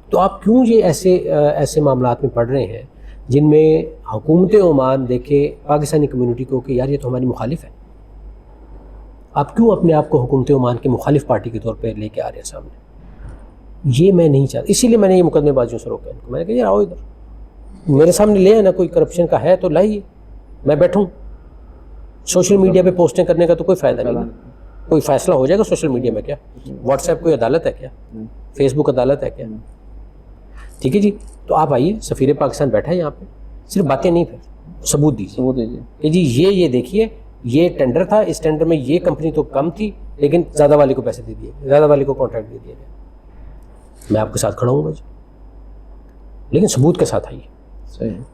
تو آپ کیوں یہ ایسے معاملات میں پڑھ رہے ہیں جن میں حکومت عمان دیکھے پاکستانی کمیونٹی کو کہ یار یہ تو ہماری مخالف ہے؟ آپ کیوں اپنے آپ کو حکومت عمان کے مخالف پارٹی کے طور پہ لے کے آ رہے ہیں سامنے؟ یہ میں نہیں چاہتا، اسی لیے میں نے یہ مقدمے بازیوں سے روکا ان کو. میں نے کہا یار آؤ ادھر میرے سامنے لے آنا، کوئی کرپشن کا ہے تو لائیے، میں بیٹھوں. سوشل میڈیا پہ پوسٹیں کرنے کا تو کوئی فائدہ نہیں، کوئی فیصلہ ہو جائے گا سوشل میڈیا میں؟ کیا واٹس ایپ کوئی عدالت ہے کیا؟ فیس بک عدالت ہے کیا؟ ٹھیک ہے جی، تو آپ آئیے، سفیر پاکستان بیٹھا ہے یہاں پہ، صرف باتیں نہیں، پھر ثبوت دیجیے کہ جی یہ دیکھیے یہ ٹینڈر تھا، اس ٹینڈر میں یہ کمپنی تو کم تھی لیکن زیادہ والے کو پیسے دے دیے، زیادہ والے کو کانٹریکٹ دے دیا گیا. میں آپ کے ساتھ کھڑا ہوں گا جی، لیکن ثبوت کے ساتھ آئیے.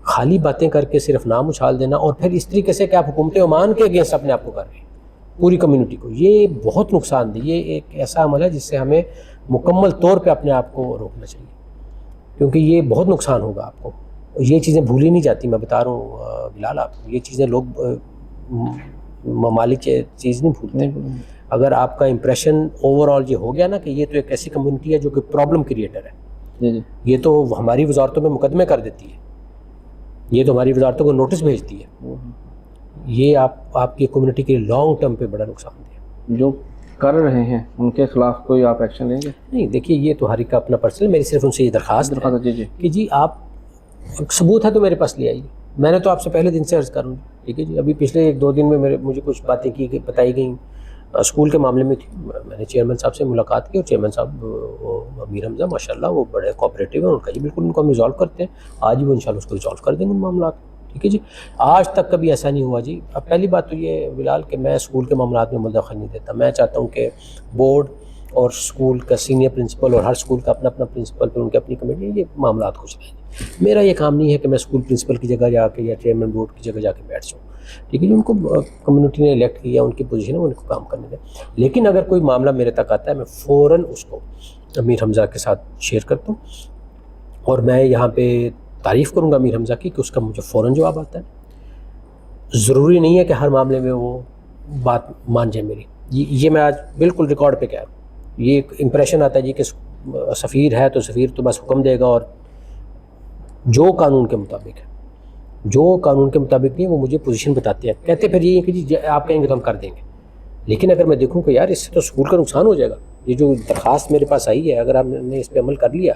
خالی باتیں کر کے صرف نام اچھال دینا اور پھر اس طریقے سے کہ آپ حکومت عمان کے اگینسٹ اپنے آپ کو کر رہے ہیں پوری کمیونٹی کو، یہ بہت نقصان دہ. یہ ایک ایسا عمل ہے جس سے ہمیں مکمل طور پہ اپنے آپ کو روکنا چاہیے، کیونکہ یہ بہت نقصان ہوگا آپ کو. یہ چیزیں بھولی نہیں جاتی، میں بتا رہا ہوں بلال آپ کو، یہ چیزیں لوگ ممالک چیز نہیں بھولتے. اگر آپ کا امپریشن اوور آل یہ ہو گیا نا کہ یہ تو ایک ایسی کمیونٹی ہے جو کہ پرابلم کریٹر ہے، یہ تو ہماری وزارتوں میں مقدمے کر دیتی ہے، یہ تو ہماری وزارتوں کو نوٹس بھیجتی ہے، یہ آپ کی کمیونٹی کے لانگ ٹرم پہ بڑا نقصان دے. جو کر رہے ہیں ان کے خلاف کوئی آپ ایکشن لیں گے؟ نہیں دیکھیے، یہ تو ہر ایک کا اپنا پرسنل، میری صرف ان سے یہ درخواست ہے کہ جی آپ ثبوت ہے تو میرے پاس لے آئیے. میں نے تو آپ سے پہلے دن سے عرض کروں، ٹھیک ہے جی. ابھی پچھلے 1-2 دن میں مجھے کچھ باتیں بتائی گئیں اسکول کے معاملے میں تھی. میں نے چیئرمین صاحب سے ملاقات کی اور چیئرمین صاحب امیر حمزہ ماشاء اللہ وہ بڑے کوآپریٹیو ہیں. ان کا جی بالکل ان کو ہم ریزالو کرتے ہیں، آج ہی وہ انشاءاللہ اس کو ریزالو کر دیں گے ان معاملات. ٹھیک ہے جی، آج تک کبھی ایسا نہیں ہوا جی. اب پہلی بات تو یہ بلال کہ میں اسکول کے معاملات میں مداخلت نہیں دیتا. میں چاہتا ہوں کہ بورڈ اور اسکول کا سینئر پرنسپل اور ہر اسکول کا اپنا اپنا پرنسپل، پھر ان کی اپنی کمیٹی، یہ معاملات کو چلائیں. میرا یہ کام نہیں ہے کہ میں اسکول پرنسپل کی جگہ جا کے یا چیئرمین بورڈ کی جگہ جا کے بیٹھ جاؤں. ٹھیک ہے جی، ان کو کمیونٹی نے الیکٹ کیا، ان کی پوزیشن ہے، ان کو کام کرنے دیں. لیکن اگر کوئی معاملہ میرے تک آتا ہے میں فوراً اس کو امیر حمزہ کے ساتھ شیئر کرتا ہوں، اور میں یہاں پہ تعریف کروں گا امیر حمزہ کی کہ اس کا مجھے فوراً جواب آتا ہے. ضروری نہیں ہے کہ ہر معاملے میں وہ بات مان جائے میری. یہ میں آج بالکل ریکارڈ پہ کہہ رہا ہوں. یہ ایک امپریشن آتا ہے جی کہ سفیر ہے تو سفیر تو بس حکم دے گا اور جو قانون کے مطابق ہے، جو قانون کے مطابق نہیں وہ مجھے پوزیشن بتاتے ہیں، کہتے پھر یہ ہے کہ جی آپ کہیں گے تو ہم کر دیں گے. لیکن اگر میں دیکھوں کہ یار اس سے تو اسکول کا نقصان ہو جائے گا، یہ جو درخواست میرے پاس آئی ہے اگر ہم نے اس پہ عمل کر لیا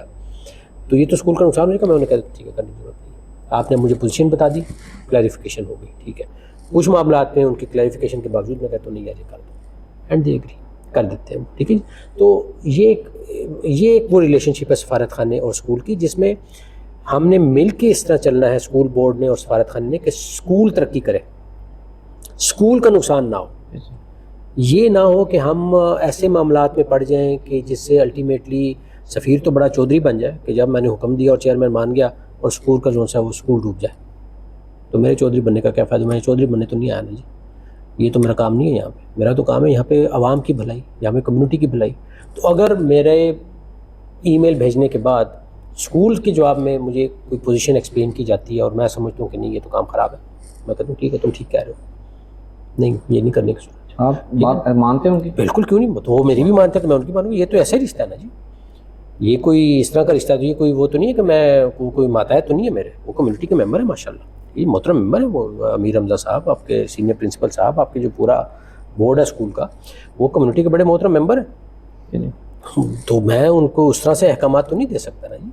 تو یہ تو اسکول کا نقصان ہو جائے گا، میں انہیں کہتا ہوں ٹھیک ہے کرنے کی ضرورت نہیں ہے. آپ نے مجھے پوزیشن بتا دی، کلیریفیکیشن ہو گئی، ٹھیک ہے. کچھ معاملات میں ان کی کلیریفیکیشن کے باوجود میں کہتا ہوں نہیں یار یہ کر دو، اینڈ دے ایگری کر دیتے ہیں. ٹھیک ہے جی. تو یہ ایک وہ ریلیشن شپ ہے سفارت خانے اور اسکول کی، جس میں ہم نے مل کے اس طرح چلنا ہے، اسکول بورڈ نے اور سفارت خانے نے، کہ اسکول ترقی کرے، اسکول کا نقصان نہ ہو. یہ نہ ہو کہ ہم ایسے معاملات میں پڑ جائیں کہ جس سے الٹیمیٹلی سفیر تو بڑا چودھری بن جائے کہ جب میں نے حکم دیا اور چیئرمین مان گیا اور اسکول کا جو سا وہ اسکول ڈوب جائے. تو میرے چودھری بننے کا کیا فائدہ؟ میں چودھری بننے تو نہیں آیا نا جی. یہ تو میرا کام نہیں ہے یہاں پہ. میرا تو کام ہے یہاں پہ عوام کی بھلائی، یہاں پہ کمیونٹی کی بھلائی. تو اگر میرے ای میل بھیجنے کے بعد اسکول کے جواب میں مجھے کوئی پوزیشن ایکسپلین کی جاتی ہے اور میں سمجھتا ہوں کہ نہیں یہ تو کام خراب ہے، میں کہتا ہوں ٹھیک ہے تم ٹھیک کہہ رہے ہو، نہیں یہ نہیں کرنے کی ضرورت. آپ بات مانتے ہیں؟ بالکل، کیوں نہیں. تو وہ میری بھی مانتے ہیں تو میں ان کی مانوں گی. یہ تو ایسا ہی رشتہ ہے نا جی. یہ کوئی اس طرح کا رشتہ تو یہ کوئی وہ تو نہیں ہے کہ میں کوئی ماتحت تو نہیں ہے میرے. وہ کمیونٹی کے ممبر ہیں ماشاء اللہ، یہ محترم ممبر ہیں. وہ امیر حمزہ صاحب آپ کے سینئر پرنسپل صاحب، آپ کے جو پورا بورڈ ہے اسکول کا، وہ کمیونٹی کے بڑے محترم ممبر ہیں. تو میں ان کو اس طرح سے احکامات تو نہیں دے سکتا نا جی.